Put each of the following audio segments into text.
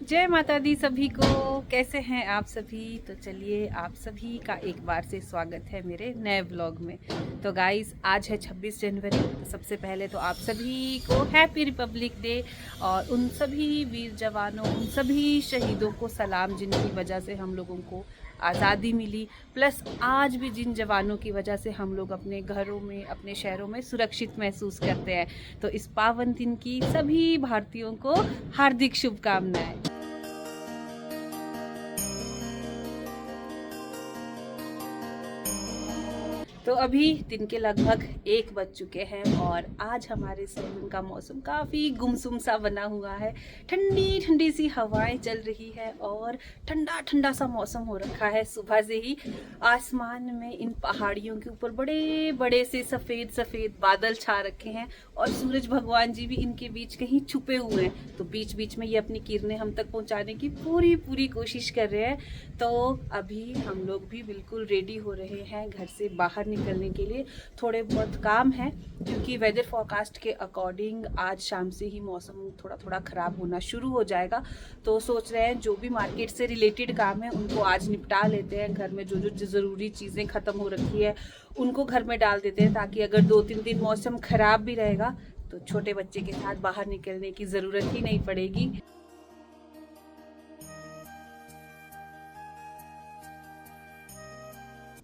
जय माता दी सभी को। कैसे हैं आप सभी? तो चलिए आप सभी का एक बार से स्वागत है मेरे नए ब्लॉग में। तो गाइस आज है 26 जनवरी। तो सबसे पहले तो आप सभी को हैप्पी रिपब्लिक डे और उन सभी वीर जवानों, उन सभी शहीदों को सलाम जिनकी वजह से हम लोगों को आज़ादी मिली। प्लस आज भी जिन जवानों की वजह से हम लोग अपने घरों में, अपने शहरों में सुरक्षित महसूस करते हैं। तो इस पावन दिन की सभी भारतीयों को हार्दिक शुभकामनाएं। तो अभी दिन के लगभग 1 बज चुके हैं और आज हमारे सैलून का मौसम काफ़ी गुमसुम सा बना हुआ है। ठंडी ठंडी सी हवाएं चल रही है और ठंडा ठंडा सा मौसम हो रखा है। सुबह से ही आसमान में इन पहाड़ियों के ऊपर बड़े बड़े से सफ़ेद सफ़ेद बादल छा रखे हैं और सूरज भगवान जी भी इनके बीच कहीं छुपे हुए हैं। तो बीच बीच में ये अपनी किरणें हम तक पहुंचाने की पूरी कोशिश कर रहे हैं। तो अभी हम लोग भी बिल्कुल रेडी हो रहे हैं घर से बाहर निकलने के लिए। थोड़े बहुत काम है क्योंकि वेदर फोरकास्ट के अकॉर्डिंग आज शाम से ही मौसम थोड़ा थोड़ा ख़राब होना शुरू हो जाएगा। तो सोच रहे हैं जो भी मार्केट से रिलेटेड काम है उनको आज निपटा लेते हैं। घर में जो जो ज़रूरी चीज़ें ख़त्म हो रखी है उनको घर में डाल देते हैं, ताकि अगर 2-3 दिन मौसम ख़राब भी रहेगा तो छोटे बच्चे के साथ बाहर निकलने की ज़रूरत ही नहीं पड़ेगी।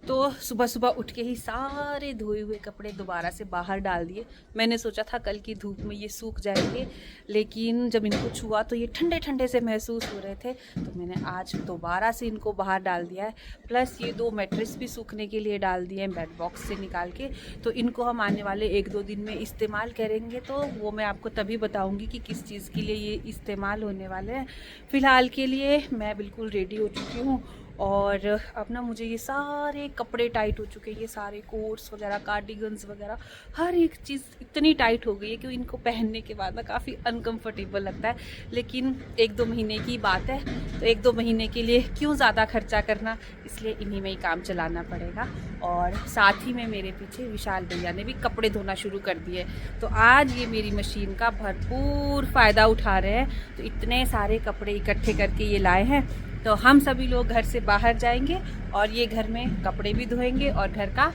तो सुबह सुबह उठ के ही सारे धोए हुए कपड़े दोबारा से बाहर डाल दिए। मैंने सोचा था कल की धूप में ये सूख जाएंगे, लेकिन जब इनको छुआ तो ये ठंडे ठंडे से महसूस हो रहे थे। तो मैंने आज दोबारा से इनको बाहर डाल दिया है। प्लस ये 2 मैट्रेस भी सूखने के लिए डाल दिए हैं बेड बॉक्स से निकाल के। तो इनको हम आने वाले 1-2 दिन में इस्तेमाल करेंगे, तो वो मैं आपको तभी बताऊँगी कि किस चीज़ के लिए ये इस्तेमाल होने वाले हैं। फ़िलहाल के लिए मैं बिल्कुल रेडी हो चुकी हूँ और अब ना मुझे ये सारे कपड़े टाइट हो चुके हैं। ये सारे कोट्स वगैरह, कार्डिगन्स वगैरह, हर एक चीज़ इतनी टाइट हो गई है कि इनको पहनने के बाद ना काफ़ी अनकंफर्टेबल लगता है। लेकिन 1-2 महीने की बात है, तो 1-2 महीने के लिए क्यों ज़्यादा खर्चा करना, इसलिए इन्हीं में ही काम चलाना पड़ेगा। और साथ ही में मेरे पीछे विशाल भैया ने भी कपड़े धोना शुरू कर दिए। तो आज ये मेरी मशीन का भरपूर फ़ायदा उठा रहे हैं। तो इतने सारे कपड़े इकट्ठे करके ये लाए हैं। तो हम सभी लोग घर से बाहर जाएंगे और ये घर में कपड़े भी धोएंगे और घर का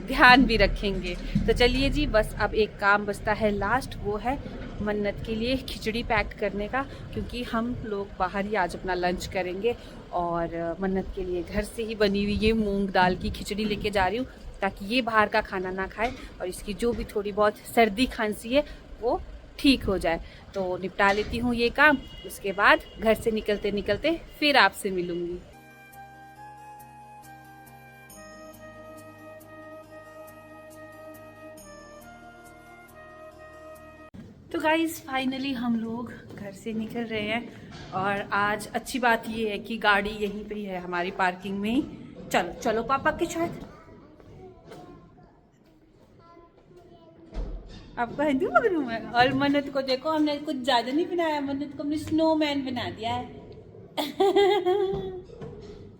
ध्यान भी रखेंगे। तो चलिए जी, बस अब एक काम बचता है लास्ट, वो है मन्नत के लिए खिचड़ी पैक करने का, क्योंकि हम लोग बाहर ही आज अपना लंच करेंगे। और मन्नत के लिए घर से ही बनी हुई ये मूंग दाल की खिचड़ी लेके जा रही हूँ, ताकि ये बाहर का खाना ना खाए और इसकी जो भी थोड़ी बहुत सर्दी खांसी है वो ठीक हो जाए। तो निपटा लेती हूँ ये काम, उसके बाद घर से निकलते निकलते फिर आपसे मिलूंगी। तो गाइस फाइनली हम लोग घर से निकल रहे हैं और आज अच्छी बात ये है कि गाड़ी यहीं पे ही है हमारी पार्किंग में ही। चलो चलो पापा के साथ। आपका हिंदू मगरू है। और मन्नत को देखो, हमने कुछ ज्यादा नहीं बनाया, मन्नत को हमने स्नोमैन बना दिया है।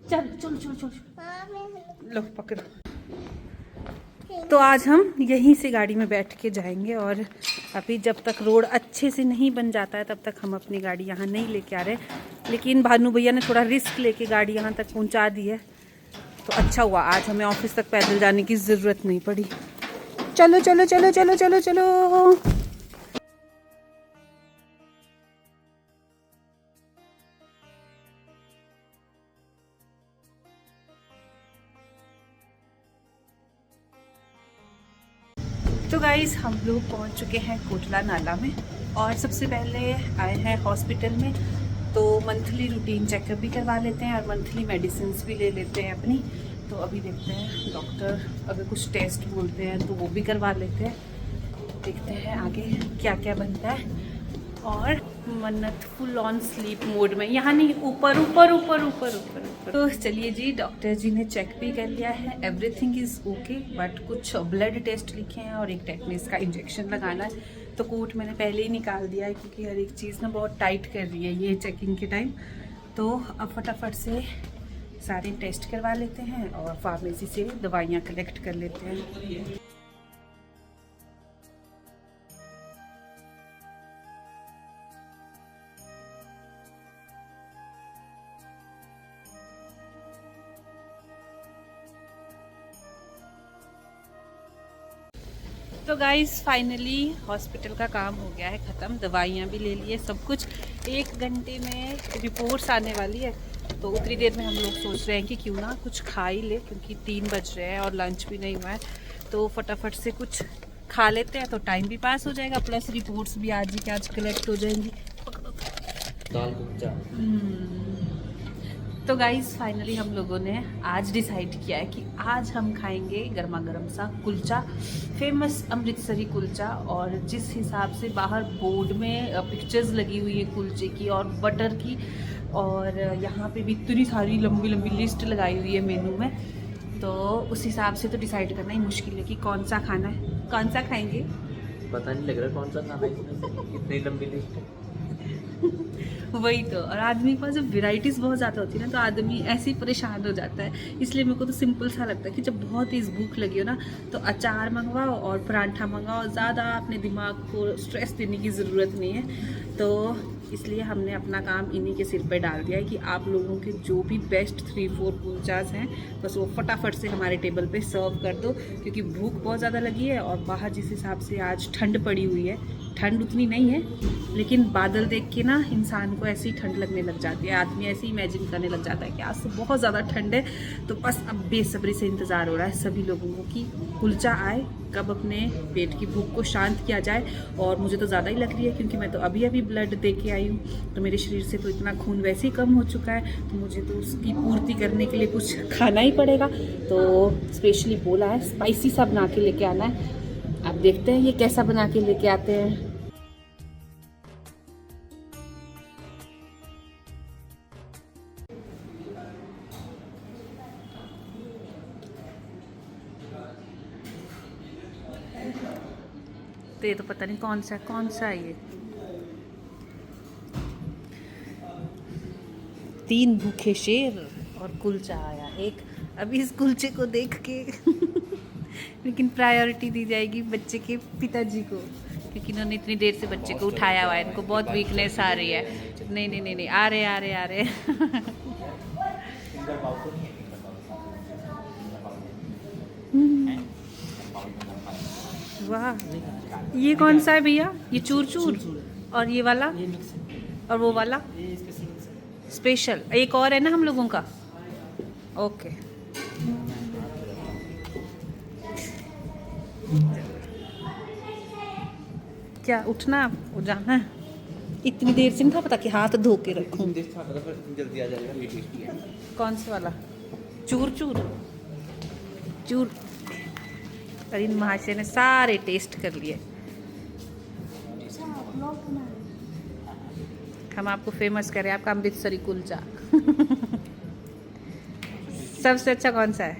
चल चलो चलो चलो, लो पकड़ो। तो आज हम यहीं से गाड़ी में बैठ के जाएंगे और अभी जब तक रोड अच्छे से नहीं बन जाता है तब तक हम अपनी गाड़ी यहाँ नहीं लेके आ रहे। लेकिन भानु भैया ने थोड़ा रिस्क लेके गाड़ी यहाँ तक पहुँचा दी है, तो अच्छा हुआ आज हमें ऑफिस तक पैदल जाने की ज़रूरत नहीं पड़ी। चलो चलो चलो चलो चलो चलो। तो गाइस हम लोग पहुंच चुके हैं कोटला नाला में और सबसे पहले आए हैं हॉस्पिटल में। तो मंथली रूटीन चेकअप भी करवा लेते हैं और मंथली मेडिसिन भी ले लेते हैं अपनी। तो अभी देखते हैं डॉक्टर अगर कुछ टेस्ट बोलते हैं तो वो भी करवा लेते हैं। देखते हैं आगे क्या क्या बनता है। और मन्नत फुल ऑन स्लीप मोड में, यहाँ नहीं, ऊपर ऊपर ऊपर ऊपर ऊपर ऊपर। तो चलिए जी, डॉक्टर जी ने चेक भी कर लिया है, एवरीथिंग इज़ ओके। बट कुछ ब्लड टेस्ट लिखे हैं और एक टेटनेस का इंजेक्शन लगाना है। तो कोट मैंने पहले ही निकाल दिया है क्योंकि हर एक चीज़ ना बहुत टाइट कर रही है ये चेकिंग के टाइम। तो अब फटाफट से सारे टेस्ट करवा लेते हैं और फार्मेसी से दवाइयाँ कलेक्ट कर लेते हैं। तो गाइस फाइनली हॉस्पिटल का काम हो गया है ख़त्म, दवाइयाँ भी ले लिए, सब कुछ। 1 घंटे में रिपोर्ट्स आने वाली है, तो उतनी देर में हम लोग सोच रहे हैं कि क्यों ना कुछ खा ही ले, क्योंकि 3 बज रहे हैं और लंच भी नहीं हुआ है। तो फटाफट से कुछ खा लेते हैं तो टाइम भी पास हो जाएगा, प्लस रिपोर्ट्स भी आज ही के आज कलेक्ट हो जाएंगी। दाल कुलचा। तो गाइस फाइनली हम लोगों ने आज डिसाइड किया है कि आज हम खाएंगे गर्मा गर्म सा कुलचा, फेमस अमृतसरी कुलचा। और जिस हिसाब से बाहर बोर्ड में पिक्चर्स लगी हुई है कुलचे की और बटर की, और यहाँ पे भी इतनी सारी लंबी लंबी लिस्ट लगाई हुई है मेनू में, तो उस हिसाब से तो डिसाइड करना ही मुश्किल है कि कौन सा खाना है। कौन सा खाएंगे पता नहीं लग रहा कौन सा खाना है इसमें से, इतनी लंबी लिस्ट है। वही तो, और आदमी के पास जब वेराइटीज़ बहुत ज़्यादा होती है ना, तो आदमी ऐसे ही परेशान हो जाता है। इसलिए मेरे को तो सिंपल सा लगता है कि जब बहुत तेज़ भूख लगी हो ना, तो अचार मंगवाओ और पराठा मंगवाओ, ज़्यादा अपने दिमाग को स्ट्रेस देने की ज़रूरत नहीं है। तो इसलिए हमने अपना काम इन्हीं के सिर पे डाल दिया है कि आप लोगों के जो भी बेस्ट 3-4 कुलचास हैं, बस वो फटाफट से हमारे टेबल पे सर्व कर दो, क्योंकि भूख बहुत ज़्यादा लगी है। और बाहर जिस हिसाब से आज ठंड पड़ी हुई है, ठंड उतनी नहीं है, लेकिन बादल देख के ना इंसान को ऐसी ठंड लगने लग जाती है, आदमी ऐसे ही इमेजिन करने लग जाता है कि आज तो बहुत ज़्यादा ठंड है। तो बस अब बेसब्री से इंतज़ार हो रहा है सभी लोगों को कि कुलचा आए, कब अपने पेट की भूख को शांत किया जाए। और मुझे तो ज़्यादा ही लग रही है, क्योंकि मैं तो अभी अभी ब्लड दे के आई हूँ, तो मेरे शरीर से तो इतना खून वैसे ही कम हो चुका है, तो मुझे तो उसकी पूर्ति करने के लिए कुछ खाना ही पड़ेगा। तो स्पेशली बोला है स्पाइसी सा बना के लेके आना है। अब देखते हैं ये कैसा बना के लेके आते हैं। तो ये तो पता नहीं कौन सा है ये। 3 भूखे शेर और कुलचा आया एक। अभी इस कुलचे को देख के लेकिन प्रायोरिटी दी जाएगी बच्चे के पिताजी को, क्योंकि इन्होंने इतनी देर से बच्चे को उठाया हुआ है, इनको बहुत वीकनेस आ रही है। नहीं आ रहे वाह, ये कौन सा है भैया? ये चूर चूर, और ये वाला, और वो वाला स्पेशल। एक और है ना हम लोगों का। ओके, क्या उठना वो जाना है? इतनी देर से नहीं था पता कि हाथ धो के रखूं। जल्दी आ जाएगा, ये टेस्टी है। कौन से वाला? चूर चूर चूर। और इन महाशय ने सारे टेस्ट कर लिए। हम आपको फेमस करें, आपका अमृतसरी कुलचा। सबसे अच्छा कौन सा है?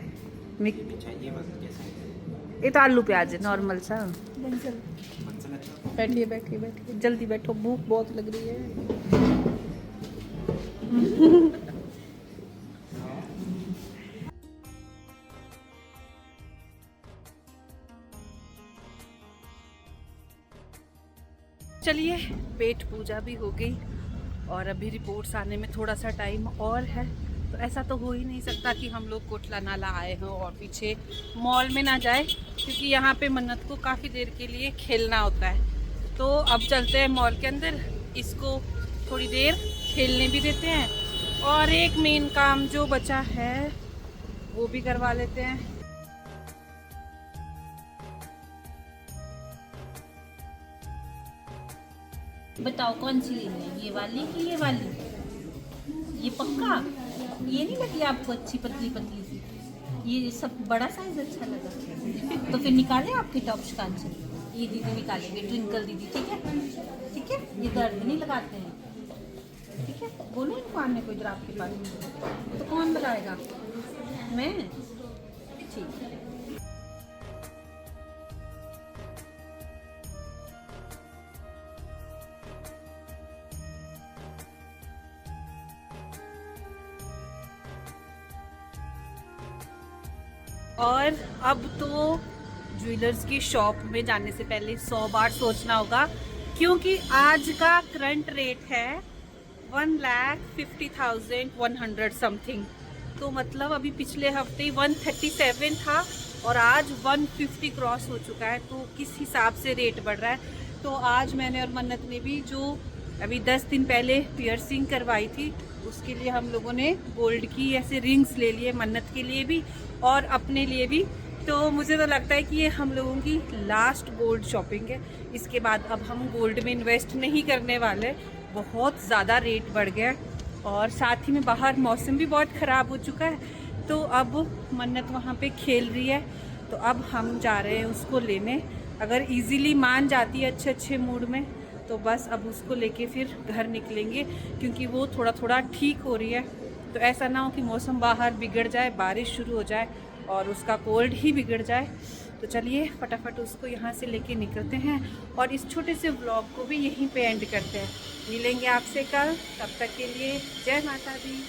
ये तो आलू प्याज है, नॉर्मल सा। बैठिए जल्दी बैठो, भूख बहुत लग रही है। चलिए, पेट पूजा भी हो गई और अभी रिपोर्ट्स आने में थोड़ा सा टाइम और है। तो ऐसा तो हो ही नहीं सकता कि हम लोग कोटला नाला आए हों और पीछे मॉल में ना जाए, क्योंकि यहाँ पे मन्नत को काफ़ी देर के लिए खेलना होता है। तो अब चलते हैं मॉल के अंदर, इसको थोड़ी देर खेलने भी देते हैं और एक मेन काम जो बचा है वो भी करवा लेते हैं। बताओ कौन सी लेनी है, ये वाली कि ये वाली? ये पक्का ये नहीं लगी आपको अच्छी पतली पतली सी? ये सब बड़ा साइज अच्छा लगा तो फिर निकालें आपके टॉप्स कान से। ये दीदी निकालेंगे, ट्विंकल दीदी, ठीक है ठीक है। ये दर्द नहीं लगाते हैं, ठीक है। बोलो इनको आने को इधर आपके पास, तो कौन बताएगा? मैं, ठीक है। और अब तो ज्वेलर्स की शॉप में जाने से पहले 100 बार सोचना होगा, क्योंकि आज का करंट रेट है 1,50,100 समथिंग। तो मतलब अभी पिछले हफ्ते 137 था, और आज 150 क्रॉस हो चुका है, तो किस हिसाब से रेट बढ़ रहा है। तो आज मैंने और मन्नत ने भी जो अभी 10 दिन पहले पियर्सिंग करवाई थी, उसके लिए हम लोगों ने गोल्ड की ऐसे रिंग्स ले लिए, मन्नत के लिए भी और अपने लिए भी। तो मुझे तो लगता है कि ये हम लोगों की लास्ट गोल्ड शॉपिंग है। इसके बाद अब हम गोल्ड में इन्वेस्ट नहीं करने वाले, बहुत ज़्यादा रेट बढ़ गया और साथ ही में बाहर मौसम भी बहुत ख़राब हो चुका है। तो अब मन्नत वहाँ पे खेल रही है, तो अब हम जा रहे हैं उसको लेने। अगर इजीली मान जाती है अच्छे मूड में, तो बस अब उसको लेके फिर घर निकलेंगे, क्योंकि वो थोड़ा थोड़ा ठीक हो रही है। तो ऐसा ना हो कि मौसम बाहर बिगड़ जाए, बारिश शुरू हो जाए और उसका कोल्ड ही बिगड़ जाए। तो चलिए फटाफट उसको यहाँ से लेके निकलते हैं और इस छोटे से व्लॉग को भी यहीं पे एंड करते हैं। मिलेंगे आपसे कल, तब तक के लिए जय माता दी।